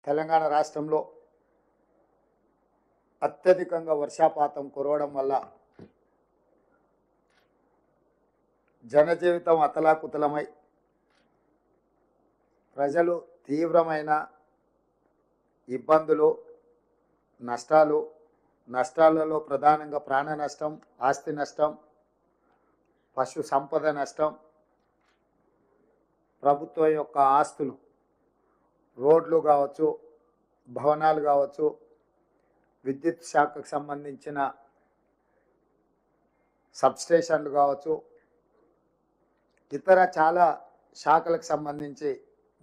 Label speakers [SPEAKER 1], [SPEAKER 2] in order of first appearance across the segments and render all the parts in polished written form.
[SPEAKER 1] తెలంగాణ రాష్ట్రంలో అత్యధికంగా వర్షపాతం కురవడం వల్ల జనజీవితం అతలాకుతలమై ప్రజలు తీవ్రమైన ఇబ్బందులు, నష్టాలలో ప్రధానంగా ప్రాణ నష్టం, ఆస్తి నష్టం, పశు సంపద నష్టం, ప్రభుత్వం యొక్క ఆస్తులు, రోడ్లు కావచ్చు, భవనాలు కావచ్చు, విద్యుత్ శాఖకు సంబంధించిన సబ్స్టేషన్లు కావచ్చు, ఇతర చాలా శాఖలకు సంబంధించి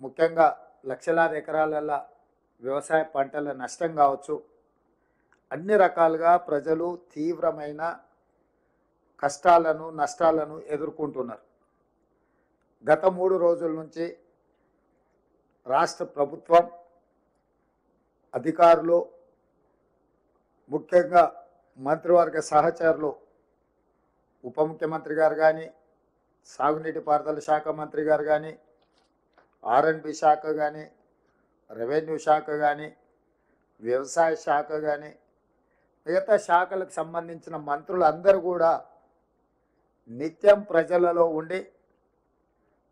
[SPEAKER 1] ముఖ్యంగా లక్షలాది ఎకరాలలో వ్యవసాయ పంటల నష్టం కావచ్చు, అన్ని రకాలుగా ప్రజలు తీవ్రమైన కష్టాలను, నష్టాలను ఎదుర్కొంటున్నారు. గత 3 రోజుల నుంచి రాష్ట్ర ప్రభుత్వం, అధికారులు, ముఖ్యంగా మంత్రివర్గ సహచరులు, ఉప ముఖ్యమంత్రి గారు కానీ, సాగునీటి పారుదల శాఖ మంత్రి గారు కానీ, R&B శాఖ కానీ, రెవెన్యూ శాఖ కానీ, వ్యవసాయ శాఖ కానీ, మిగతా శాఖలకు సంబంధించిన మంత్రులందరూ కూడా నిత్యం ప్రజలలో ఉండి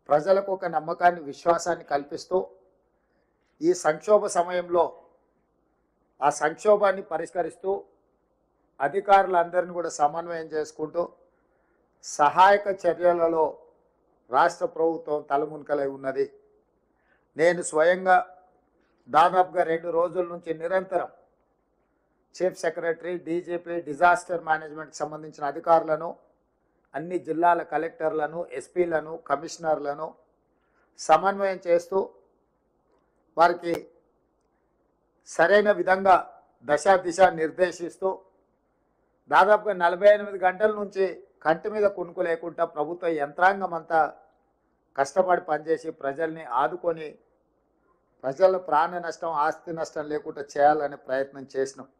[SPEAKER 1] ప్రజలకు ఒక నమ్మకాన్ని, విశ్వాసాన్ని కల్పిస్తూ ఈ సంక్షోభ సమయంలో ఆ సంక్షోభాన్ని పరిష్కరిస్తూ అధికారులందరినీ కూడా సమన్వయం చేసుకుంటూ సహాయక చర్యలలో రాష్ట్ర ప్రభుత్వం తలమునకలై ఉన్నది. నేను స్వయంగా దాదాపుగా 2 రోజుల నుంచి నిరంతరం చీఫ్ సెక్రటరీ, డీజీపీ, డిజాస్టర్ మేనేజ్మెంట్కి సంబంధించిన అధికారులను, అన్ని జిల్లాల కలెక్టర్లను, ఎస్పీలను, కమిషనర్లను సమన్వయం చేస్తూ వారికి సరైన విధంగా దిశ నిర్దేశిస్తూ దాదాపుగా 48 గంటల నుంచి కంటి మీద కునుకు లేకుండా ప్రభుత్వ యంత్రాంగం అంతా కష్టపడి పనిచేసి ప్రజల్ని ఆదుకొని ప్రజల ప్రాణ నష్టం, ఆస్తి నష్టం లేకుండా చేయాలనే ప్రయత్నం చేసినాం.